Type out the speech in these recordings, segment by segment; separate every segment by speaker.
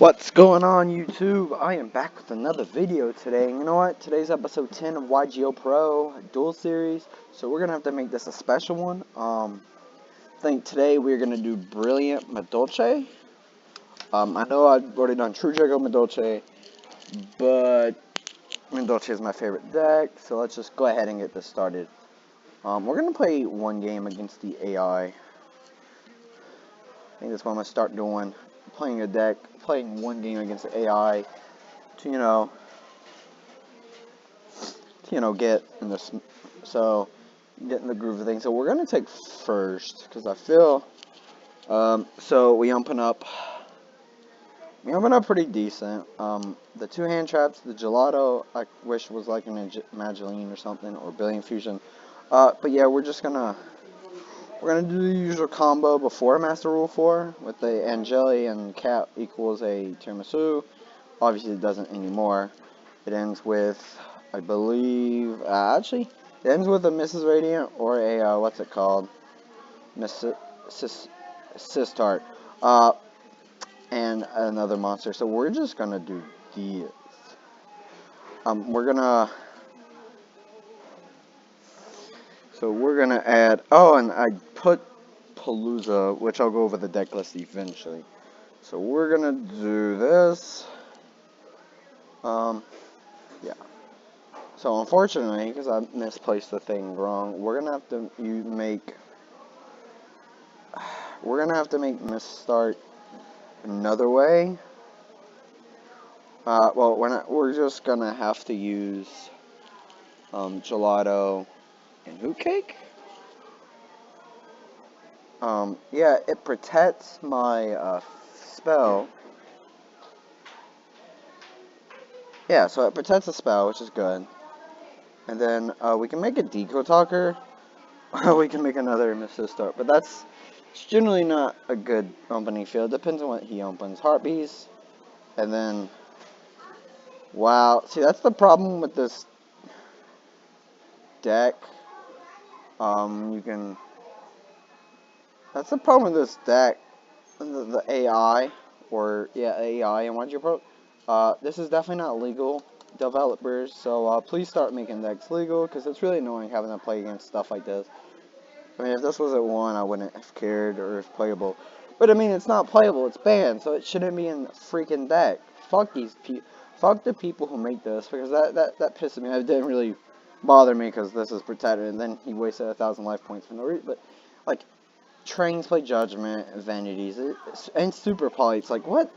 Speaker 1: What's going on, YouTube? I am back with another video today. And you know what? Today's episode 10 of YGOpro Duel series. So we're gonna have to make this a special one. I think today we're gonna do Brilliant Madolche. I know I've already done True Jago Madolche, but Madolche is my favorite deck. So let's just go ahead and get this started. We're gonna play one game against the AI. I think that's what I'm gonna start doing. Playing a deck, playing one game against the AI to, get in this, get in the groove of things. So we're gonna take first, because I feel, so we open up pretty decent. The two hand traps, the gelato, I wish was like an Madolche or something, or Billion Fusion. But yeah, we're gonna do the usual combo before Master Rule 4 with the Angeli and Cap equals a Tiramisu. Obviously it doesn't anymore. It ends with, I believe, it ends with a Mrs. Radiant or a, what's it called? Sistart. And another monster. So we're just gonna do these. We're gonna add, and I put Palooza, which I'll go over the deck list eventually. So we're gonna do this. Yeah. So unfortunately, because I misplaced the thing wrong, we're gonna have to make Misstart another way. Well, we're just gonna have to use Gelato and Hoot Cake. Yeah, it protects my spell. Yeah, so it protects the spell, which is good. And then we can make a Deco Talker. We can make another Mrs. Start, but it's generally not a good opening field. Depends on what he opens. Heartbeats, and then wow. See, that's the problem with this deck. That's the problem with this deck. The AI, AI and YGOpro. This is definitely not legal, developers, so please start making decks legal, because it's really annoying having to play against stuff like this. I mean, if this was at 1, I wouldn't have cared, or if playable. But I mean, it's not playable, it's banned, so it shouldn't be in the freaking deck. Fuck these people. Fuck the people who make this, because that pisses me. It didn't really bother me, because this is protected, and then he wasted 1,000 life points for no reason. But, like, Trains play Judgment, Vanities, and Super Poly. It's like, what?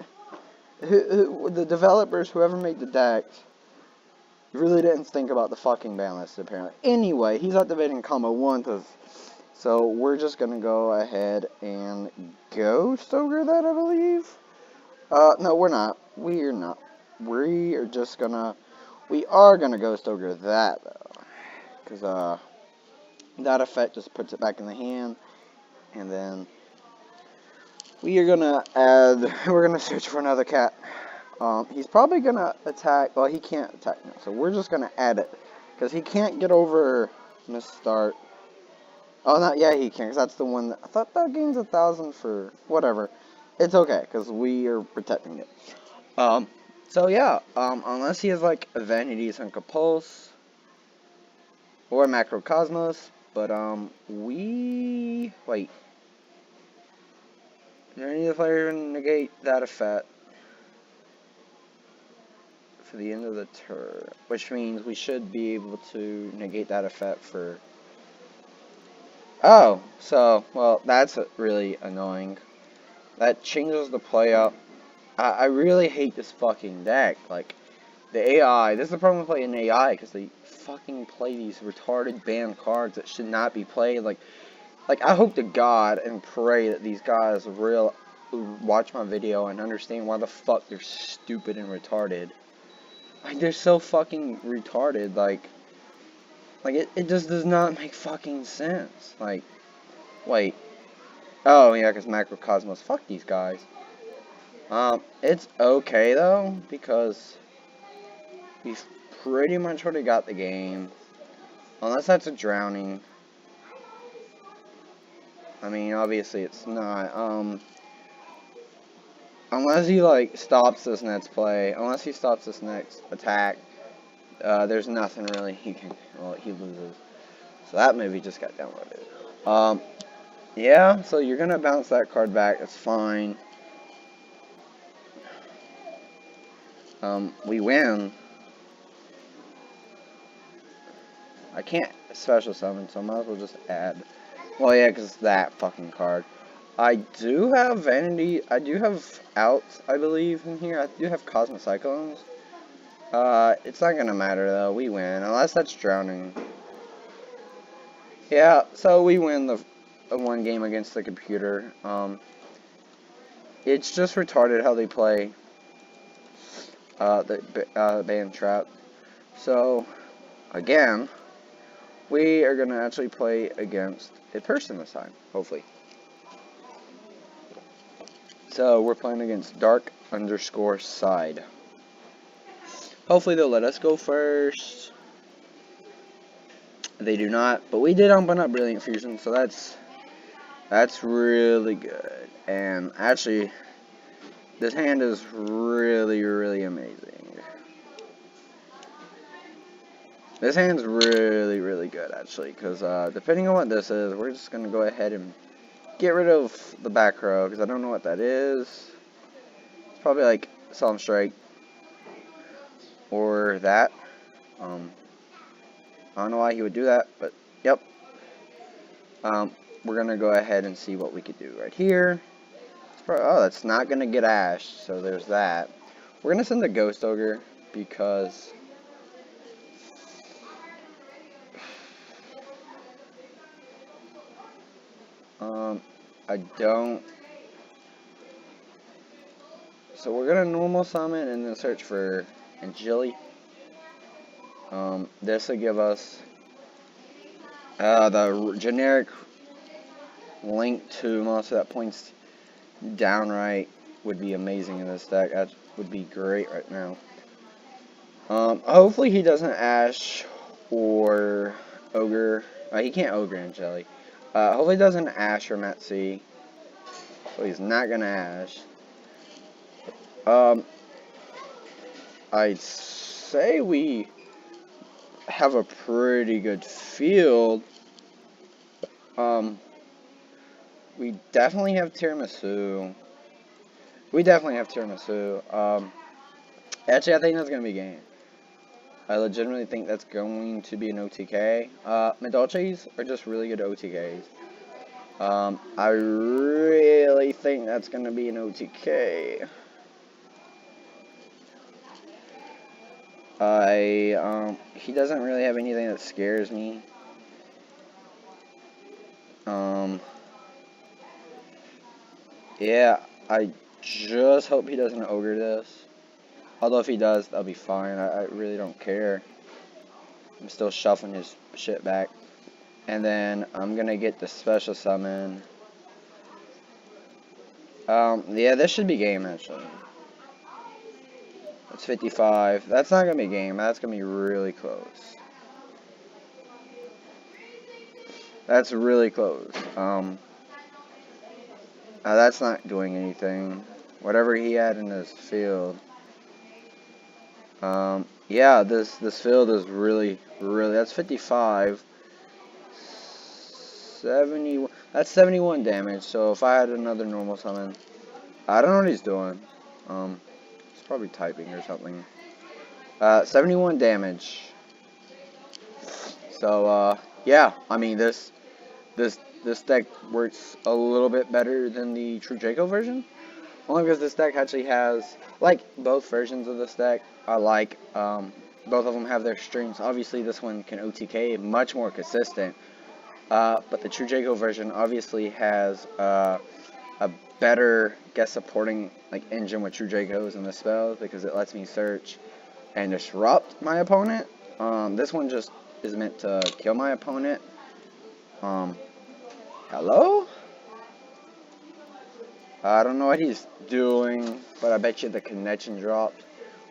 Speaker 1: The developers, whoever made the decks, really didn't think about the fucking ban list, apparently. Anyway, he's activating combo 1, so we're just gonna go ahead and Ghost Ogre that, I believe? No, we're not. We're not. We are gonna Ghost Ogre that, though. Because, that effect just puts it back in the hand. And then we're gonna search for another cat. He's probably gonna attack, well, he can't attack now, so we're just gonna add it, because he can't get over Misstart. Oh, not, yeah, he can, because that's the one I thought that gains 1,000 for, whatever. It's okay, because we are protecting it. So yeah, unless he has, like, Vanities and Compulse, or Macrocosmos, but, wait. Any of the players negate that effect for the end of the turn, which means we should be able to negate that effect for. Oh, so, well, that's really annoying. That changes the play up. I really hate this fucking deck. Like, the AI, this is the problem with playing AI, because they fucking play these retarded banned cards that should not be played. Like, I hope to God and pray that these guys watch my video and understand why the fuck they're stupid and retarded. Like, they're so fucking retarded, like it just does not make fucking sense. Like, wait. Oh, yeah, because Macrocosmos, fuck these guys. It's okay, though, because we've pretty much already got the game. Unless that's a drowning. I mean, obviously it's not. unless he like stops this next play, unless he stops this next attack, there's nothing really he can. Well, he loses. So that movie just got downloaded. Yeah. So you're gonna bounce that card back. It's fine. We win. I can't special summon, so I might as well just add. Well, yeah, because that fucking card. I do have Vanity. I do have outs, I believe, in here. I do have Cosmic Cyclones. It's not gonna matter though. We win, unless that's drowning. Yeah, so we win the one game against the computer. It's just retarded how they play the band trap. So again, we are gonna actually play against a person this time, hopefully. So we're playing against Dark_Side. Hopefully they'll let us go first. They do not, but we did open up Brilliant Fusion, so that's really good. And actually, this hand is really amazing. This hand's really good actually, because depending on what this is, we're just gonna go ahead and get rid of the back row, because I don't know what that is. It's probably like Solemn Strike or that. I don't know why he would do that, but yep. We're gonna go ahead and see what we could do right here. Oh, that's not gonna get Ash, so there's that. We're gonna send the Ghost Ogre because I don't. So we're gonna normal summon and then search for Angeli. This will give us the generic link to most of that points downright would be amazing in this deck. That would be great right now. Hopefully he doesn't Ash or Ogre. He can't Ogre Angeli. Hopefully he doesn't Ash or Metsi. So he's not gonna Ash. I'd say we have a pretty good field. We definitely have Tiramisu. Actually, I think that's gonna be game. I legitimately think that's going to be an OTK. Madolches are just really good OTKs. I really think that's gonna be an OTK. He doesn't really have anything that scares me. Yeah, I just hope he doesn't Ogre this. Although if he does, that'll be fine. I really don't care. I'm still shuffling his shit back. And then I'm gonna get the special summon. Yeah, this should be game actually. That's 55. That's not gonna be game. That's gonna be really close. That's really close. That's not doing anything. Whatever he had in his field. Yeah, this field is really, that's 55. 71. That's 71 damage. So if I had another normal summon, I don't know what he's doing. He's probably typing or something. 71 damage. So yeah, I mean this deck works a little bit better than the True Draco version. Only because this deck actually has, like, both versions of this deck I like. Both of them have their strengths. Obviously, this one can OTK, much more consistent. But the True Draco version obviously has a better guest supporting like engine with True Dracos and the spells, because it lets me search and disrupt my opponent. This one just is meant to kill my opponent. Hello? I don't know what he's doing, but I bet you the connection dropped,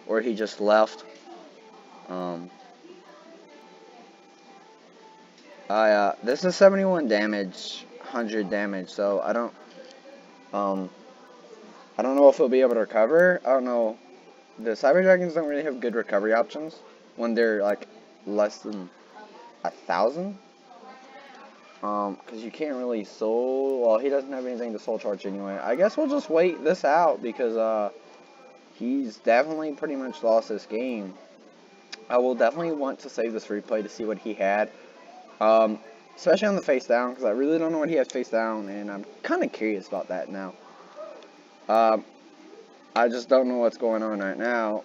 Speaker 1: or he just left. This is 71 damage, 100 damage, so I don't I don't know if he'll be able to recover. I don't know. The Cyber Dragons don't really have good recovery options when they're like less than 1,000. Because you can't really soul. Well, he doesn't have anything to soul charge anyway. I guess we'll just wait this out because he's definitely pretty much lost this game. I will definitely want to save this replay to see what he had. Especially on the face down, because I really don't know what he has face down, and I'm kind of curious about that now. I just don't know what's going on right now.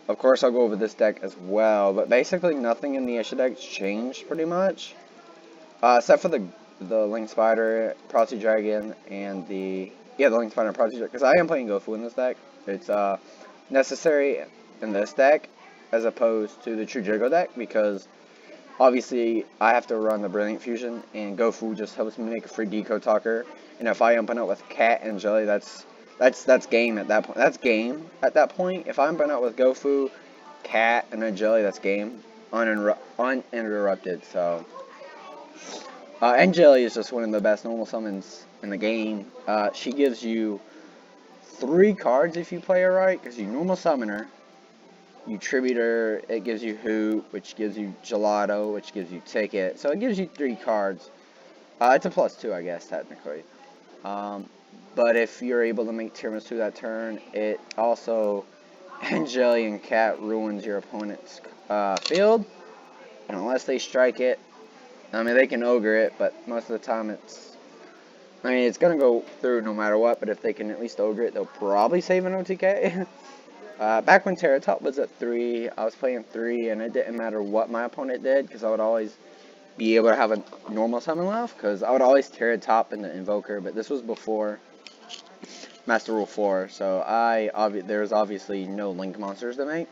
Speaker 1: Of course, I'll go over this deck as well, but basically nothing in the issue deck's changed pretty much, except for the Link Spider, Proxy Dragon, and the Link Spider and Proxy Dragon. Because I am playing Gofu in this deck. It's necessary in this deck as opposed to the True Jigo deck because obviously I have to run the Brilliant Fusion, and Gofu just helps me make a free Decode Talker. And if I open up with Cat and Jelly, that's game at that point. That's game at that point. If I'm open up with Gofu, Cat, and a Jelly, that's game. Uninterrupted. So, and Jelly is just one of the best normal summons in the game. She gives you 3 cards if you play her right, because you normal summon her. You tribute her, it gives you Hoot, which gives you Gelato, which gives you Ticket. So it gives you 3 cards. It's a +2, I guess, technically. But if you're able to make Tiramisu that turn, it also, Jelly and Cat ruins your opponent's field. And unless they strike it, I mean, they can ogre it, but most of the time it's going to go through no matter what, but if they can at least ogre it, they'll probably save an OTK. Back when Terratop was at 3, I was playing 3, and it didn't matter what my opponent did, because I would always be able to have a normal summon left, because I would always Terratop in the Invoker, but this was before Master Rule 4, so there was obviously no Link monsters to make.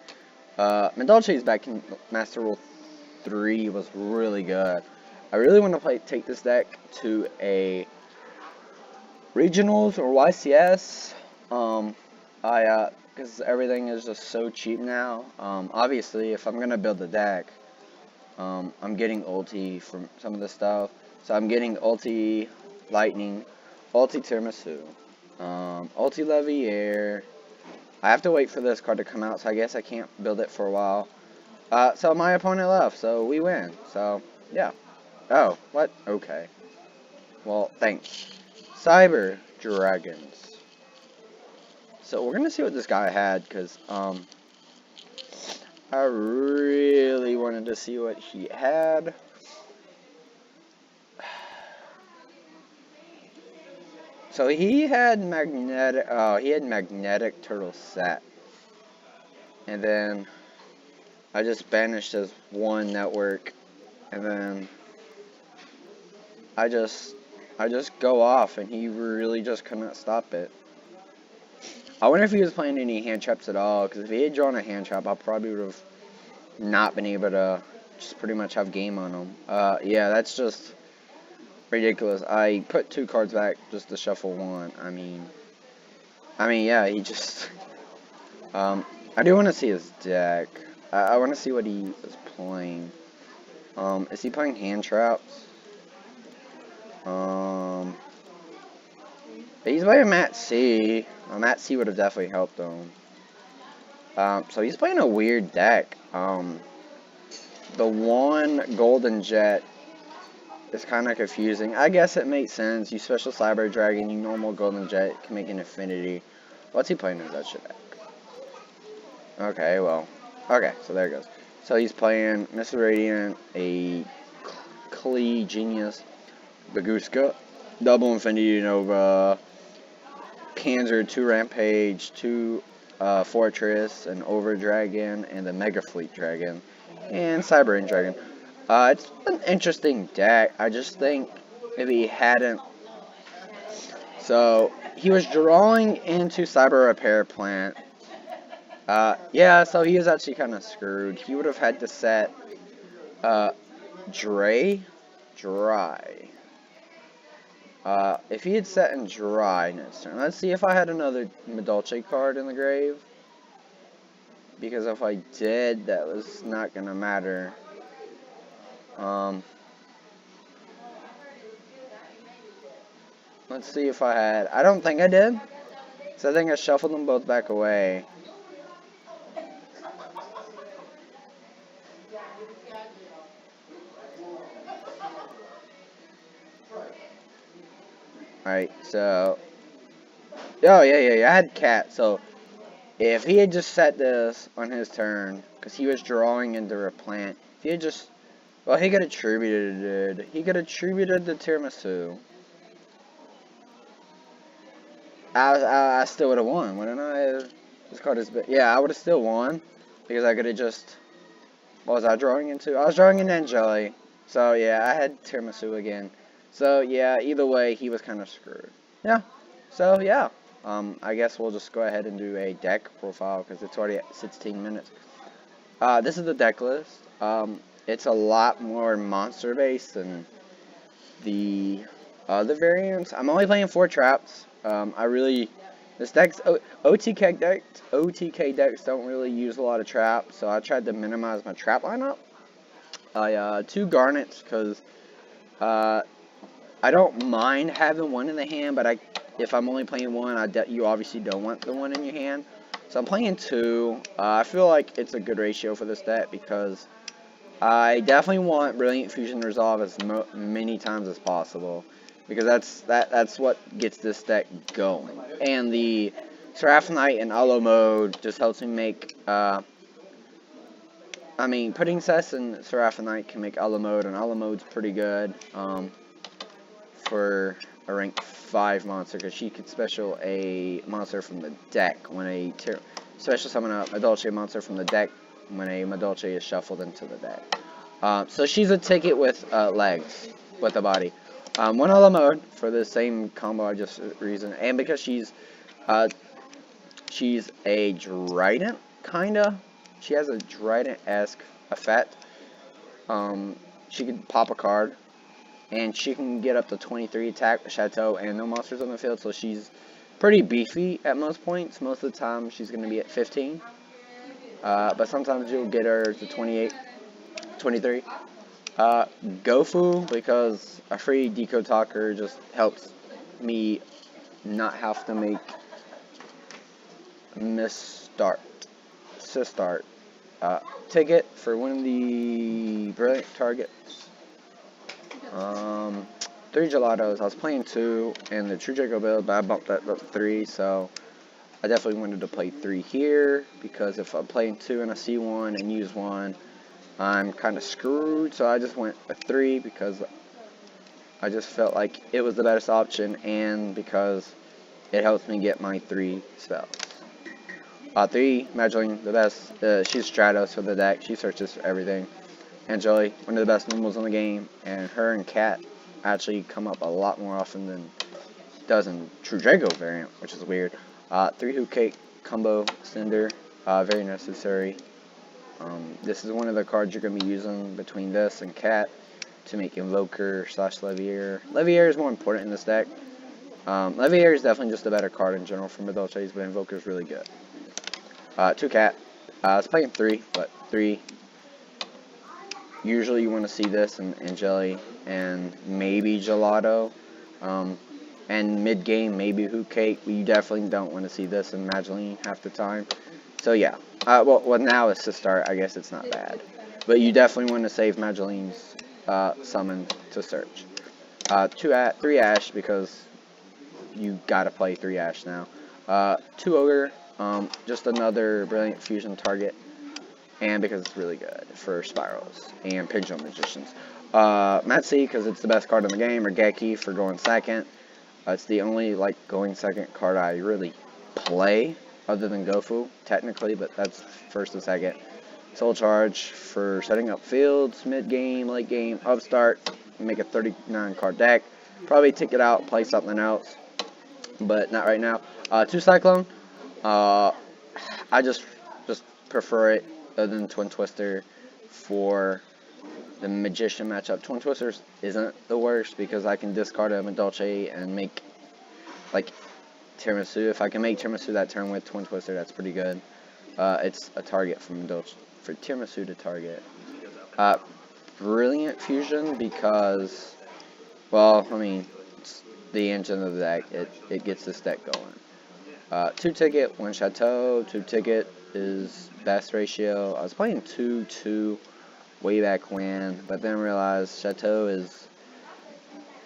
Speaker 1: Madolche's back in Master Rule 3 was really good. I really want to take this deck to a Regionals or YCS, because everything is just so cheap now. Obviously, if I'm going to build a deck, I'm getting ulti from some of the stuff. So I'm getting ulti Lightning, ulti Tiramisu, ulti Leviair. I have to wait for this card to come out, so I guess I can't build it for a while. So my opponent left, so we win. So, yeah. Oh, what? Okay. Well, thanks. Cyber Dragons. So we're gonna see what this guy had, because I really wanted to see what he had. So he had magnetic turtle set, and then I just banished his 1 network, and then I just go off, and he really just couldn't stop it. I wonder if he was playing any hand traps at all, because if he had drawn a hand trap, I probably would have not been able to just pretty much have game on him. Yeah, that's just ridiculous. I put 2 cards back just to shuffle 1. I mean, yeah, he just, I do want to see his deck. I want to see what he is playing. Is he playing hand traps? He's playing Matt C. Matt C would have definitely helped him. So he's playing a weird deck. The 1 Golden Jet is kind of confusing. I guess it makes sense. You special Cyber Dragon, you normal Golden Jet can make an Infinity. What's he playing in that shit deck? Okay, well. Okay, so there it goes. So he's playing Mr. Radiant, a Klee Genius, Baguska, Double Infinity Nova, Panzer, 2 Rampage, 2 Fortress, an Over Dragon, and a Mega Fleet Dragon, and Cyber Dragon. It's an interesting deck. I just think if he hadn't... So, he was drawing into Cyber Repair Plant. Yeah, so he is actually kind of screwed. He would have had to set Dry. If he had set in Dry next turn. Let's see if I had another Madolche card in the grave. Because if I did, that was not going to matter. Let's see if I had. I don't think I did. So I think I shuffled them both back away. Alright, so. Oh, yeah. I had cat. So if he had just set this on his turn, because he was drawing into replant, if he had just. Well, he could have attributed it. He could have attributed the tiramisu. I still would have won, wouldn't I? This card is big. Yeah, I would have still won because I could have just. What was I drawing into? I was drawing into Angeli. So yeah, I had tiramisu again. So yeah, either way, he was kind of screwed. Yeah. So yeah. I guess we'll just go ahead and do a deck profile because it's already at 16 minutes. This is the deck list. It's a lot more monster based than the other variants. I'm only playing 4 traps. This deck's OTK decks don't really use a lot of traps, so I tried to minimize my trap lineup. 2 garnets because I don't mind having 1 in the hand, but if I'm only playing 1, you obviously don't want the 1 in your hand. So I'm playing 2. I feel like it's a good ratio for this deck because I definitely want Brilliant Fusion Resolve as many times as possible because that's what gets this deck going. And the Seraphonite and Aloe mode just helps me make. Putting Cess and Seraphonite can make Aloe mode, and Aloe mode's pretty good for a rank 5 monster because she could special a monster from the deck when special summon a Madolche monster from the deck when a Madolche is shuffled into the deck. So she's a ticket with legs, with a body. 1 Aloe mode for the same combo I just reasoned, and because she's a Trident, kinda. She has a Trident-esque effect. She could pop a card, and she can get up to 23 attack with Chateau and no monsters on the field, so she's pretty beefy at most points. Most of the time, she's going to be at 15. But sometimes you'll get her to 28, 23. Gofu, because a free Deco Talker just helps me not have to make Sistart ticket for one of the brilliant targets. 3 gelatos. I was playing 2 in the True Jago build, but I bumped that up to 3, so I definitely wanted to play 3 here because if I'm playing 2 and I see 1 and use 1, I'm kind of screwed. So I just went with 3 because I just felt like it was the best option and because it helps me get my 3 spells. 3, Madolche, the best. She's Stratos for the deck. She searches for everything. Angeli, one of the best normals in the game, and her and Cat actually come up a lot more often than it does in True Drago variant, which is weird. 3 Hoop Cake combo Cinder, very necessary. This is one of the cards you're going to be using between this and Cat to make Invoker / Levier. Levier is more important in this deck. Levier is definitely just a better card in general for Madolche's, but Invoker is really good. 2 Cat. I was playing 3, but 3. Usually you want to see this in Angeli and maybe Gelato. And mid-game, maybe Hoop Cake. You definitely don't want to see this in Madolche half the time. So yeah. Well, now it's to start. I guess it's not bad. But you definitely want to save Madolche's summon to search. 3 Ash because you gotta play 3 Ash now. 2 Ogre. Just another Brilliant Fusion target. And because it's really good for Spirals and Pendulum Magicians. Metsi, because it's the best card in the game, or Geki for going second. It's the only, going second card I really play, other than Gofu, technically, but that's first and second. Soul Charge for setting up fields, mid-game, late-game, upstart, make a 39-card deck. Probably take it out, play something else, but not right now. 2 Cyclone. I just prefer it other than Twin Twister for the Magician matchup. Twin Twisters isn't the worst because I can discard a Madolche and make Tiramisu. If I can make Tiramisu that turn with Twin Twister, that's pretty good. It's a target for Tiramisu to target. Brilliant Fusion because, well, the engine of the deck. It gets this deck going. 2 ticket, 1 Chateau. 2 ticket is best ratio. I was playing 2-2 way back when, but then realized Chateau is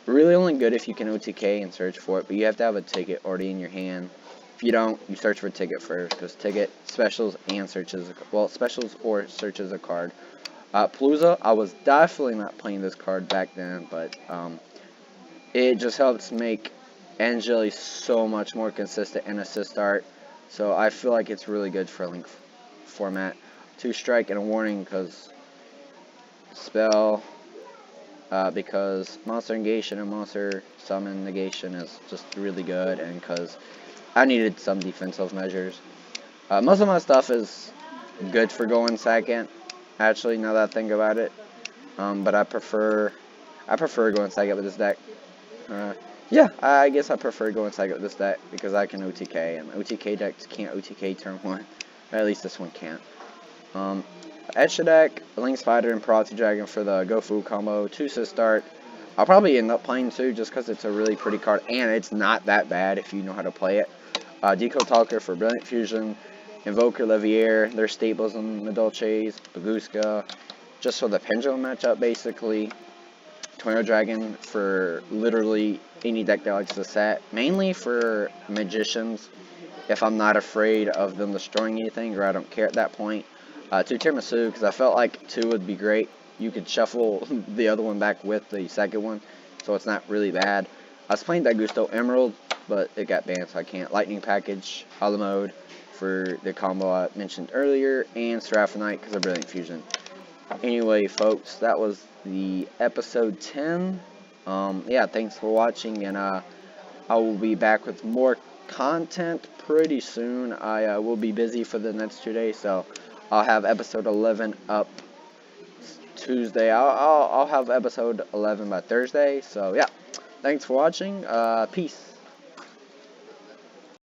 Speaker 1: really only good if you can OTK and search for it, but you have to have a ticket already in your hand. If you don't, you search for ticket first, because ticket specials and searches, well, specials or searches a card. Palooza, I was definitely not playing this card back then, but it just helps make Angeli so much more consistent in assist art, so I feel like it's really good for a Link format. 2 strike and a warning, because spell, because monster negation and monster summon negation is just really good, and because I needed some defensive measures. Most of my stuff is good for going second, actually, now that I think about it. But I prefer going second with this deck. Yeah, I guess I prefer going second with this deck because I can OTK, and OTK decks can't OTK turn 1. Or at least this one can't. Extra deck, Link Spider and Parati Dragon for the Go Fu combo, 2 assist start. I'll probably end up playing 2 just because it's a really pretty card, and it's not that bad if you know how to play it. Deco Talker for Brilliant Fusion, Invoker Levier, their staples in Madolches, Baguska, just for the Pendulum matchup basically. Tornado Dragon for literally any deck that likes the set, mainly for Magicians, if I'm not afraid of them destroying anything or I don't care at that point. 2 Tiramisu, because I felt like 2 would be great. You could shuffle the other one back with the second one, so it's not really bad. I was playing Gusto Emerald, but it got banned, so I can't. Lightning Package, Hollow Mode for the combo I mentioned earlier, and Seraphonite because of Brilliant Fusion. Anyway, folks, that was the episode 10. Yeah, thanks for watching, and I will be back with more content pretty soon. I will be busy for the next 2 days, so I'll have episode 11 up Tuesday. I'll have episode 11 by Thursday. So yeah, thanks for watching. Peace.